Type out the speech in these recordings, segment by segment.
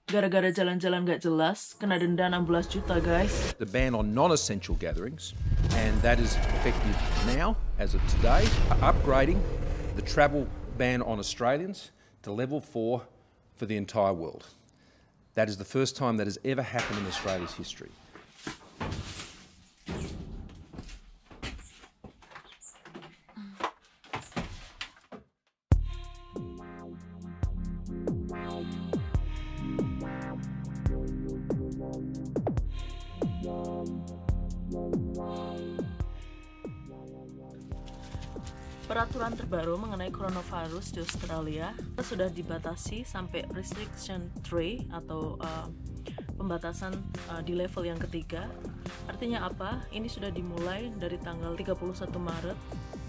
Gara-gara jalan-jalan gak jelas, kena denda 16 juta guys. The ban on non-essential gatherings, and that is effective now, as of today, upgrading the travel ban on Australians to level 4 for the entire world. That is the first time that has ever happened in Australia's history. Peraturan terbaru mengenai coronavirus di Australia sudah dibatasi sampai restriction 3 atau pembatasan di level yang ketiga. Artinya apa? Ini sudah dimulai dari tanggal 31 Maret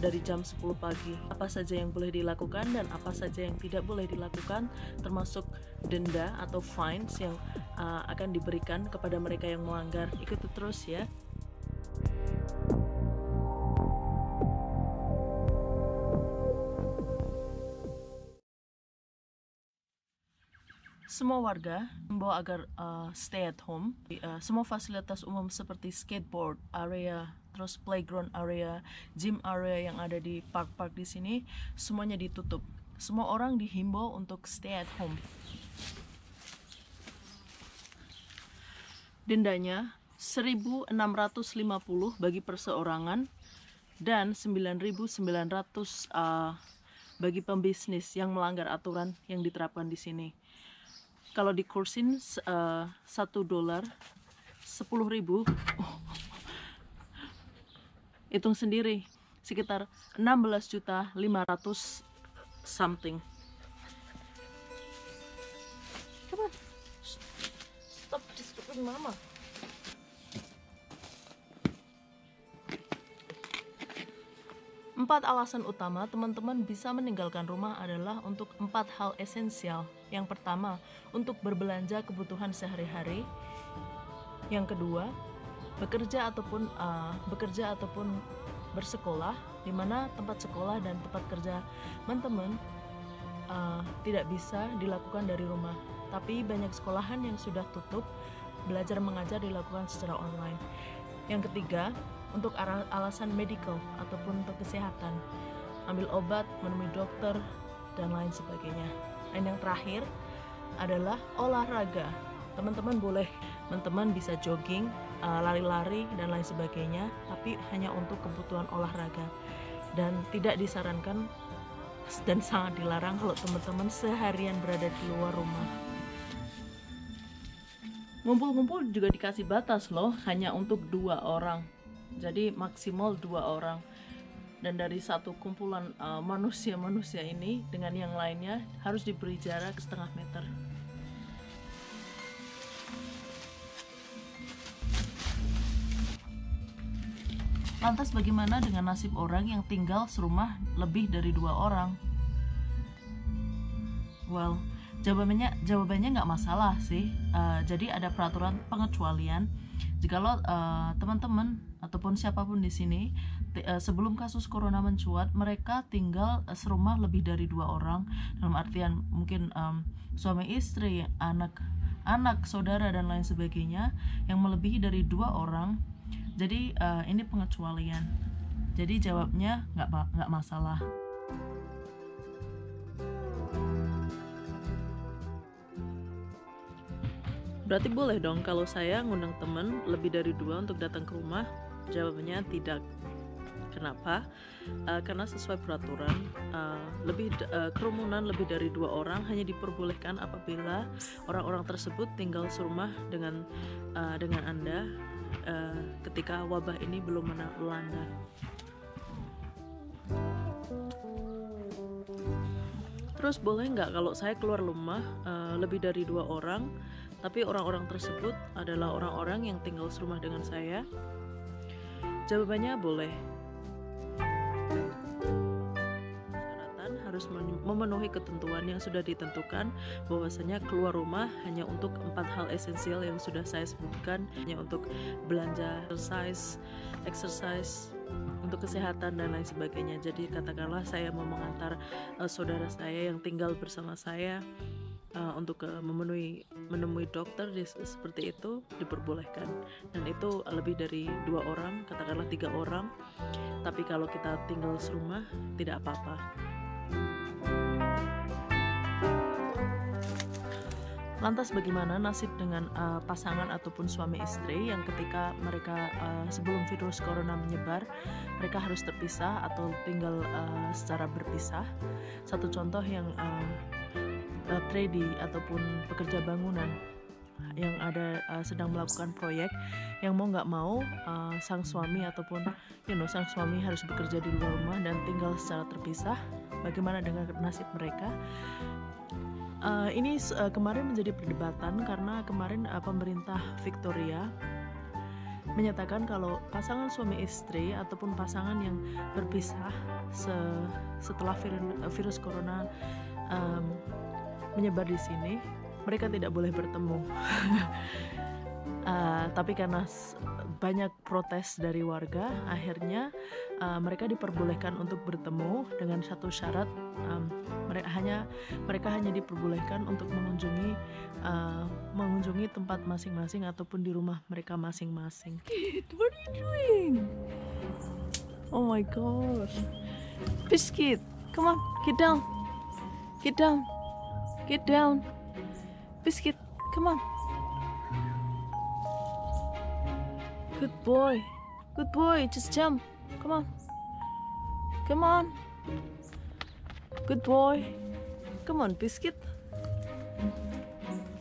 dari jam 10 pagi. Apa saja yang boleh dilakukan dan apa saja yang tidak boleh dilakukan, termasuk denda atau fines yang akan diberikan kepada mereka yang melanggar. Ikuti terus ya. Semua warga membawa agar stay at home. Semua fasilitas umum seperti skateboard area, terus playground area, gym area yang ada di park-park di sini semuanya ditutup. Semua orang dihimbau untuk stay at home. Dendanya 1.650 bagi perseorangan dan 9.900 bagi pembisnis yang melanggar aturan yang diterapkan di sini. Kalau dikursin $1 10.000, hitung sendiri sekitar 16.500 something. Come on, stop disturbing mama. Empat alasan utama teman-teman bisa meninggalkan rumah adalah untuk 4 hal esensial. Yang pertama, untuk berbelanja kebutuhan sehari-hari. Yang kedua, bekerja ataupun bersekolah, di mana tempat sekolah dan tempat kerja teman-teman tidak bisa dilakukan dari rumah. Tapi banyak sekolahan yang sudah tutup, belajar mengajar dilakukan secara online. Yang ketiga, untuk alasan medical ataupun untuk kesehatan, ambil obat, menemui dokter, dan lain sebagainya. Dan yang terakhir adalah olahraga. Teman-teman bisa jogging, lari-lari, dan lain sebagainya, tapi hanya untuk kebutuhan olahraga. Dan tidak disarankan dan sangat dilarang kalau teman-teman seharian berada di luar rumah. Ngumpul-ngumpul juga dikasih batas loh, hanya untuk 2 orang. Jadi maksimal 2 orang. Dan dari satu kumpulan manusia-manusia ini dengan yang lainnya harus diberi jarak setengah meter. Lantas bagaimana dengan nasib orang yang tinggal serumah lebih dari 2 orang? Well, jawabannya nggak masalah sih. Jadi ada peraturan pengecualian. Jikalau teman-teman ataupun siapapun di sini sebelum kasus corona mencuat, mereka tinggal serumah lebih dari 2 orang, dalam artian mungkin suami istri, anak, saudara, dan lain sebagainya, yang melebihi dari 2 orang. Jadi ini pengecualian. Jadi jawabnya nggak masalah. Berarti boleh dong kalau saya ngundang teman lebih dari 2 untuk datang ke rumah? Jawabannya tidak. Kenapa? Karena sesuai peraturan, kerumunan lebih dari 2 orang hanya diperbolehkan apabila orang-orang tersebut tinggal serumah dengan Anda ketika wabah ini belum melanda. Terus boleh nggak kalau saya keluar rumah lebih dari 2 orang, tapi orang-orang tersebut adalah orang-orang yang tinggal serumah dengan saya? Jawabannya boleh. Persyaratan harus memenuhi ketentuan yang sudah ditentukan, bahwasanya keluar rumah hanya untuk 4 hal esensial yang sudah saya sebutkan, hanya untuk belanja, exercise, untuk kesehatan dan lain sebagainya. Jadi katakanlah saya mau mengantar saudara saya yang tinggal bersama saya untuk menemui dokter seperti itu diperbolehkan, dan itu lebih dari 2 orang, katakanlah 3 orang. Tapi kalau kita tinggal serumah tidak apa-apa. Lantas bagaimana nasib dengan pasangan ataupun suami istri yang ketika mereka sebelum virus corona menyebar, mereka harus terpisah atau tinggal secara berpisah? Satu contoh yang tradie ataupun pekerja bangunan yang ada sedang melakukan proyek, yang mau nggak mau sang suami ataupun sang suami harus bekerja di luar rumah dan tinggal secara terpisah. Bagaimana dengan nasib mereka? Ini kemarin menjadi perdebatan karena kemarin pemerintah Victoria menyatakan kalau pasangan suami istri ataupun pasangan yang berpisah setelah virus corona menyebar di sini, mereka tidak boleh bertemu. Tapi karena banyak protes dari warga, akhirnya mereka diperbolehkan untuk bertemu dengan satu syarat. Mereka hanya diperbolehkan untuk mengunjungi tempat masing-masing ataupun di rumah mereka masing-masing. What are you doing? Oh my gosh, Biscuit, come on, get down, get down, get down, Biscuit, come on. Good boy, just jump, come on, good boy, come on, Biscuit,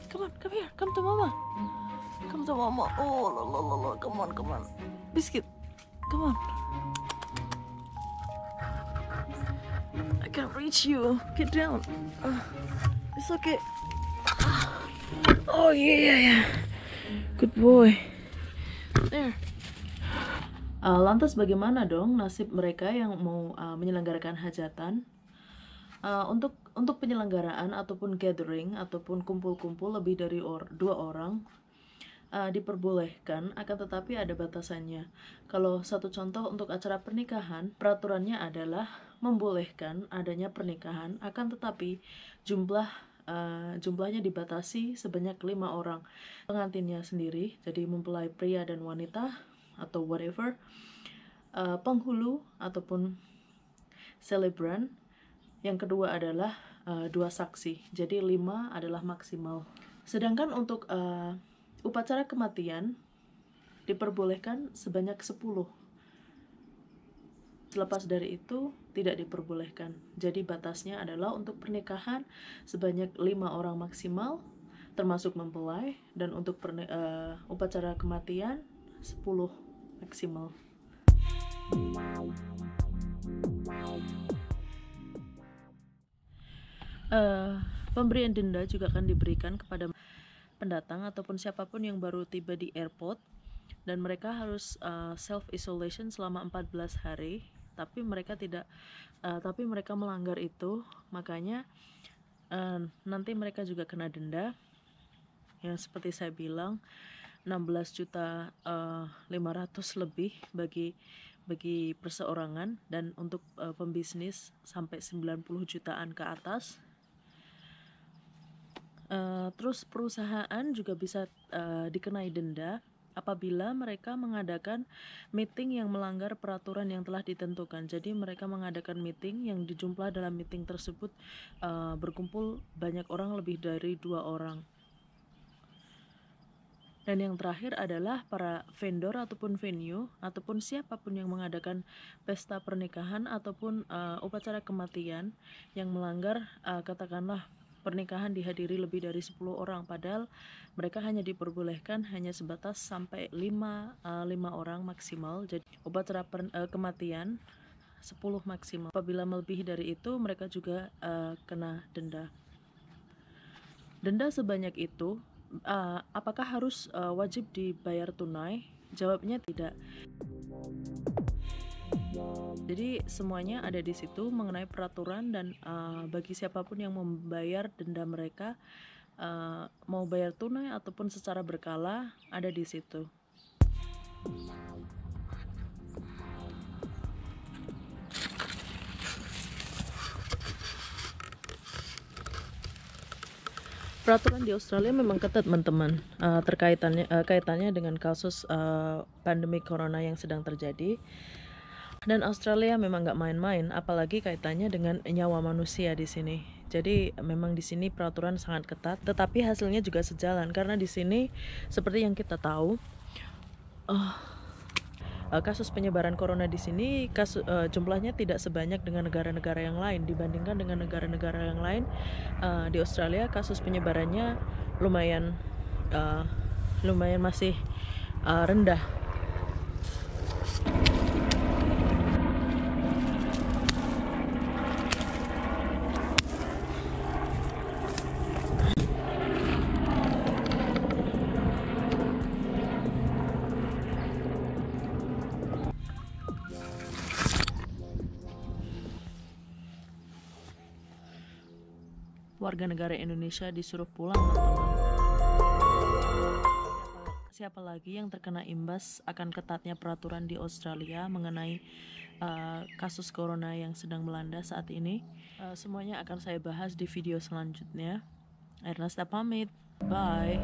come here, come to mama, oh la, come on, Biscuit, come on, I can't reach you, get down, it's okay, oh yeah, good boy. There. Lantas bagaimana dong nasib mereka yang mau menyelenggarakan hajatan? Untuk penyelenggaraan ataupun gathering ataupun kumpul-kumpul lebih dari 2 orang diperbolehkan, akan tetapi ada batasannya. Kalau satu contoh untuk acara pernikahan, peraturannya adalah membolehkan adanya pernikahan, akan tetapi jumlahnya dibatasi sebanyak 5 orang. Pengantinnya sendiri, jadi mempelai pria dan wanita atau whatever, penghulu ataupun celebrant. Yang kedua adalah 2 saksi, jadi 5 adalah maksimal. Sedangkan untuk upacara kematian diperbolehkan sebanyak 10. Lepas dari itu tidak diperbolehkan. Jadi batasnya adalah untuk pernikahan sebanyak 5 orang maksimal, termasuk mempelai, dan untuk upacara kematian 10 maksimal. Pemberian denda juga akan diberikan kepada pendatang ataupun siapapun yang baru tiba di airport, dan mereka harus self-isolation selama 14 hari. Tapi mereka melanggar itu, makanya nanti mereka juga kena denda yang seperti saya bilang 16.500.000 lebih bagi perseorangan, dan untuk pembisnis sampai 90 jutaan ke atas. Terus perusahaan juga bisa dikenai denda apabila mereka mengadakan meeting yang melanggar peraturan yang telah ditentukan. Jadi mereka mengadakan meeting yang dijumlah dalam meeting tersebut berkumpul banyak orang, lebih dari 2 orang. Dan yang terakhir adalah para vendor ataupun venue ataupun siapapun yang mengadakan pesta pernikahan ataupun upacara kematian yang melanggar katakanlah pernikahan dihadiri lebih dari 10 orang, padahal mereka hanya diperbolehkan hanya sebatas sampai 5 orang maksimal. Jadi upacara kematian 10 maksimal. Apabila melebihi dari itu, mereka juga kena denda. Denda sebanyak itu apakah harus wajib dibayar tunai? Jawabnya tidak. Jadi semuanya ada di situ mengenai peraturan, dan bagi siapapun yang membayar denda mereka, mau bayar tunai ataupun secara berkala, ada di situ. Peraturan di Australia memang ketat, teman-teman, kaitannya dengan kasus pandemi corona yang sedang terjadi. Dan Australia memang nggak main-main, apalagi kaitannya dengan nyawa manusia di sini. Jadi memang di sini peraturan sangat ketat, tetapi hasilnya juga sejalan karena di sini seperti yang kita tahu, kasus penyebaran corona di sini jumlahnya tidak sebanyak dengan negara-negara yang lain. Dibandingkan dengan negara-negara yang lain, di Australia kasus penyebarannya lumayan masih rendah. Warga negara Indonesia disuruh pulang, teman-teman. Siapa lagi yang terkena imbas akan ketatnya peraturan di Australia mengenai kasus corona yang sedang melanda saat ini? Semuanya akan saya bahas di video selanjutnya. Ernesta pamit, bye.